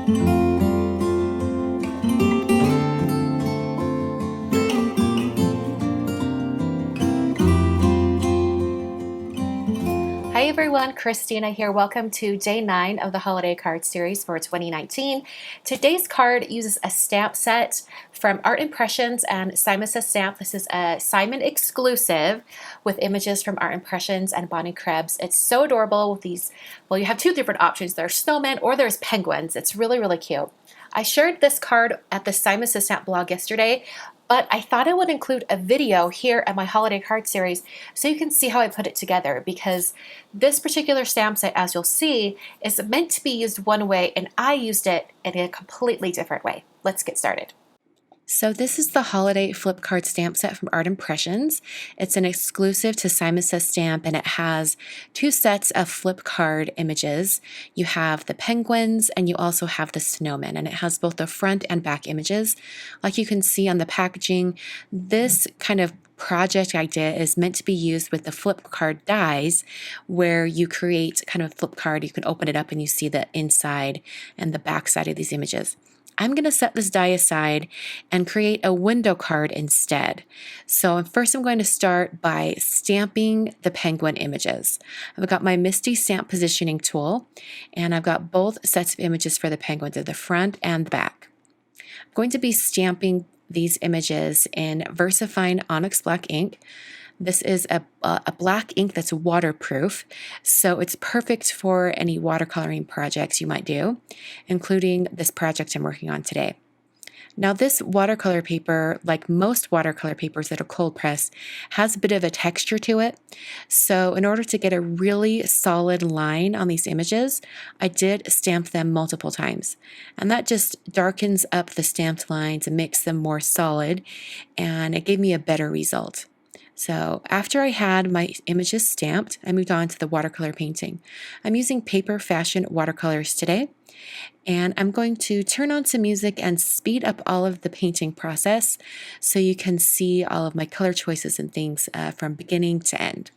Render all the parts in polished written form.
Hi everyone, Christina here. Welcome to day 9 of the holiday card series for 2019. Today's card uses a stamp set from Art Impressions and Simon Says Stamp. This is a Simon exclusive with images from Art Impressions and Bonnie Krebs. It's so adorable with these, well, you have two different options. There's snowmen or there's penguins. It's really, really cute. I shared this card at the Simon Says Stamp blog yesterday, but I thought I would include a video here at my holiday card series so you can see how I put it together, because this particular stamp set, as you'll see, is meant to be used one way and I used it in a completely different way. Let's get started. So this is the holiday flip card stamp set from Art Impressions. It's an exclusive to Simon Says Stamp, and it has two sets of flip card images. You have the penguins and you also have the snowmen, and it has both the front and back images. Like you can see on the packaging, this kind of project idea is meant to be used with the flip card dies, where you create kind of a flip card. You can open it up and you see the inside and the back side of these images. I'm going to set this die aside and create a window card instead. So first I'm going to start by stamping the penguin images. I've got my Misty Stamp Positioning tool, and I've got both sets of images for the penguins at the front and the back. I'm going to be stamping these images in VersaFine Onyx Black ink. This is a black ink that's waterproof, so it's perfect for any watercoloring projects you might do, including this project I'm working on today. Now, this watercolor paper, like most watercolor papers that are cold pressed, has a bit of a texture to it. So in order to get a really solid line on these images, I did stamp them multiple times. And that just darkens up the stamped lines and makes them more solid, and it gave me a better result. So after I had my images stamped, I moved on to the watercolor painting. I'm using Paper Fashion watercolors today, and I'm going to turn on some music and speed up all of the painting process so you can see all of my color choices and things from beginning to end.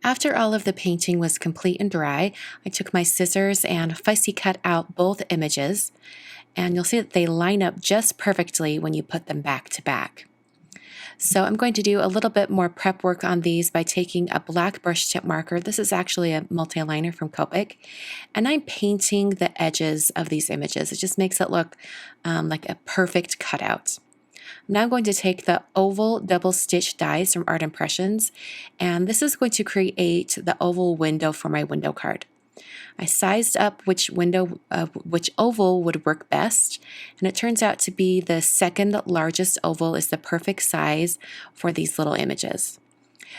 After all of the painting was complete and dry, I took my scissors and fussy cut out both images. and you'll see that they line up just perfectly when you put them back to back. So I'm going to do a little bit more prep work on these by taking a black brush tip marker. This is actually a multi-liner from Copic, and I'm painting the edges of these images. It just makes it look like a perfect cutout. Now I'm going to take the oval double stitch dies from Art Impressions, and this is going to create the oval window for my window card. I sized up which oval would work best, and it turns out to be the second largest oval is the perfect size for these little images.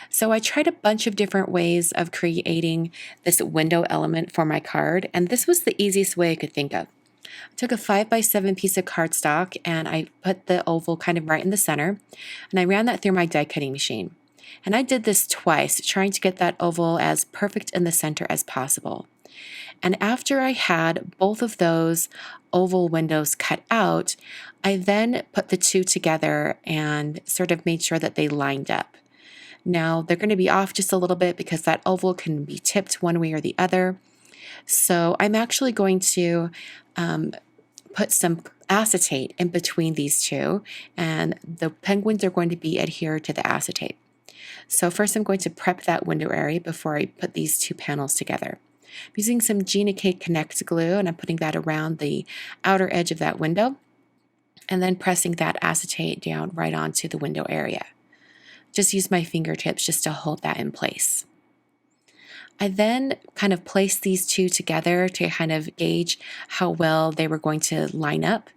So I tried a bunch of different ways of creating this window element for my card, and this was the easiest way I could think of. I took a 5x7 piece of cardstock and I put the oval kind of right in the center, and I ran that through my die cutting machine. And I did this twice, trying to get that oval as perfect in the center as possible. And after I had both of those oval windows cut out, I then put the two together and sort of made sure that they lined up. Now they're going to be off just a little bit because that oval can be tipped one way or the other. So I'm actually going to put some acetate in between these two, and the penguins are going to be adhered to the acetate. So first I'm going to prep that window area before I put these two panels together. I'm using some Gina K Connect glue, and I'm putting that around the outer edge of that window, and then pressing that acetate down right onto the window area. Just use my fingertips just to hold that in place. I then kind of placed these two together to kind of gauge how well they were going to line up.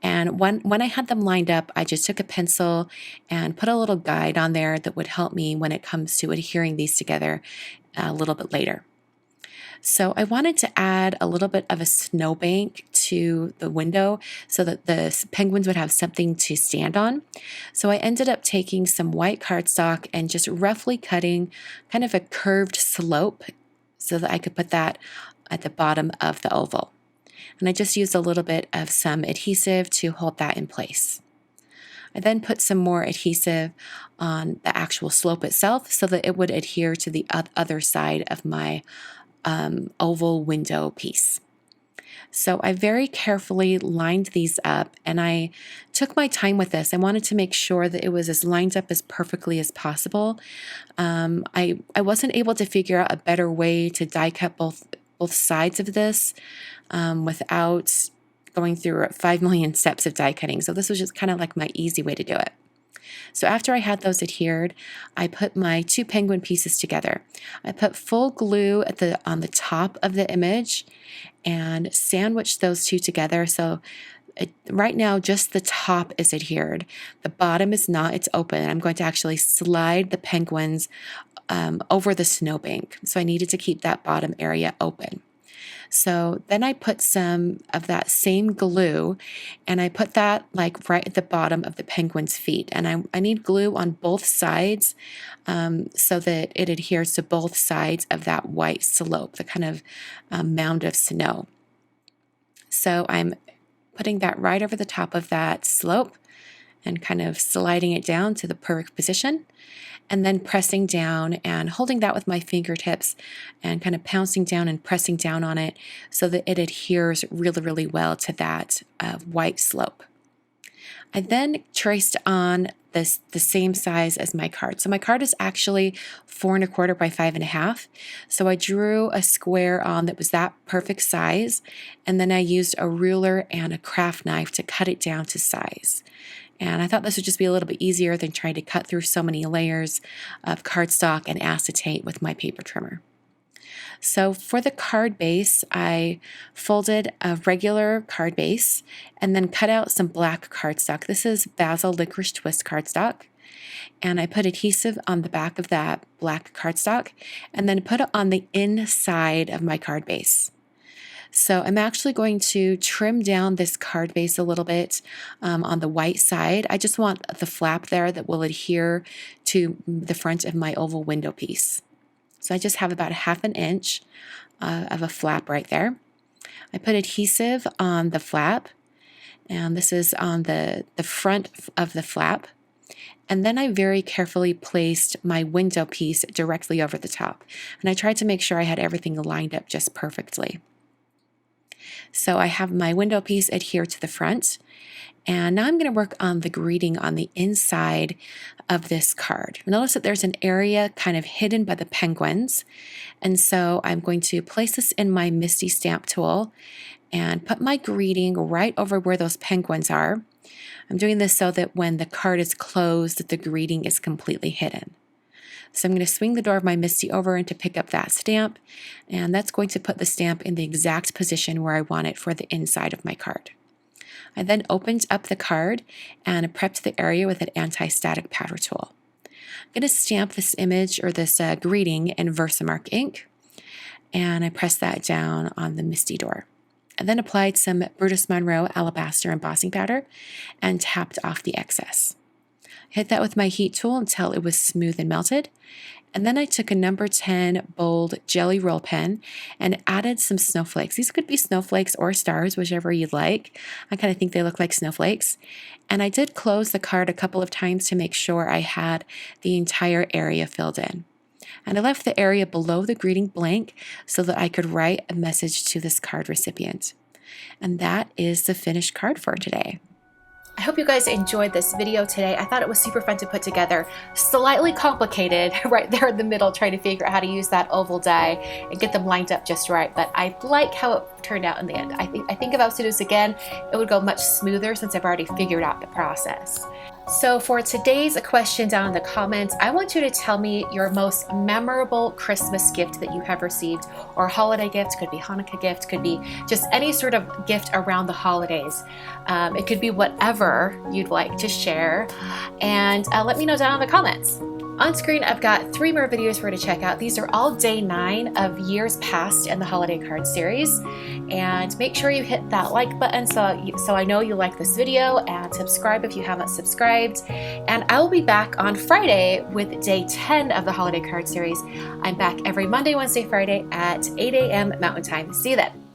And when I had them lined up, I just took a pencil and put a little guide on there that would help me when it comes to adhering these together a little bit later. So I wanted to add a little bit of a snowbank to the window so that the penguins would have something to stand on. So I ended up taking some white cardstock and just roughly cutting kind of a curved slope so that I could put that at the bottom of the oval. And I just used a little bit of some adhesive to hold that in place. I then put some more adhesive on the actual slope itself so that it would adhere to the other side of my oval window piece. So I very carefully lined these up, and I took my time with this. I wanted to make sure that it was as lined up as perfectly as possible. I wasn't able to figure out a better way to die cut both sides of this without going through 5 million steps of die cutting. So this was just kind of like my easy way to do it. So after I had those adhered, I put my two penguin pieces together. I put full glue on the top of the image and sandwiched those two together. So right now, just the top is adhered. The bottom is not, it's open. I'm going to actually slide the penguins over the snowbank. So I needed to keep that bottom area open. So then I put some of that same glue, and I put that like right at the bottom of the penguin's feet. And I need glue on both sides so that it adheres to both sides of that white slope, the kind of mound of snow. So I'm putting that right over the top of that slope and kind of sliding it down to the perfect position, and then pressing down and holding that with my fingertips and kind of pouncing down and pressing down on it so that it adheres really, really well to that white slope. I then traced on the same size as my card. So my card is actually 4 1/4 by 5 1/2. So I drew a square on that was that perfect size, and then I used a ruler and a craft knife to cut it down to size. And I thought this would just be a little bit easier than trying to cut through so many layers of cardstock and acetate with my paper trimmer. So for the card base, I folded a regular card base and then cut out some black cardstock. This is Basil Licorice Twist cardstock. And I put adhesive on the back of that black cardstock and then put it on the inside of my card base. So I'm actually going to trim down this card base a little bit on the white side. I just want the flap there that will adhere to the front of my oval window piece. So I just have about 1/2 inch of a flap right there. I put adhesive on the flap, and this is on the front of the flap. And then I very carefully placed my window piece directly over the top. And I tried to make sure I had everything lined up just perfectly. So I have my window piece adhere to the front. And now I'm going to work on the greeting on the inside of this card. Notice that there's an area kind of hidden by the penguins. And so I'm going to place this in my Misty Stamp tool and put my greeting right over where those penguins are. I'm doing this so that when the card is closed, that the greeting is completely hidden. So I'm going to swing the door of my Misty over and to pick up that stamp, and that's going to put the stamp in the exact position where I want it for the inside of my card. I then opened up the card and prepped the area with an anti-static powder tool. I'm going to stamp this image or this greeting in Versamark ink, and I pressed that down on the Misty door. I then applied some Brutus Monroe Alabaster embossing powder and tapped off the excess. I hit that with my heat tool until it was smooth and melted. And then I took a number 10 bold jelly roll pen and added some snowflakes. These could be snowflakes or stars, whichever you'd like. I kind of think they look like snowflakes. And I did close the card a couple of times to make sure I had the entire area filled in. And I left the area below the greeting blank so that I could write a message to this card recipient. And that is the finished card for today. I hope you guys enjoyed this video today. I thought it was super fun to put together. Slightly complicated right there in the middle, trying to figure out how to use that oval die and get them lined up just right. But I like how it turned out in the end. I think if I was to do this again, it would go much smoother since I've already figured out the process. So for today's question down in the comments, I want you to tell me your most memorable Christmas gift that you have received, or holiday gift. Could be Hanukkah gift, could be just any sort of gift around the holidays. It could be whatever you'd like to share, and let me know down in the comments. On screen, I've got 3 more videos for you to check out. These are all day 9 of years past in the holiday card series. And make sure you hit that like button so I know you like this video, and subscribe if you haven't subscribed. And I will be back on Friday with day 10 of the holiday card series. I'm back every Monday, Wednesday, Friday at 8 a.m. Mountain Time. See you then.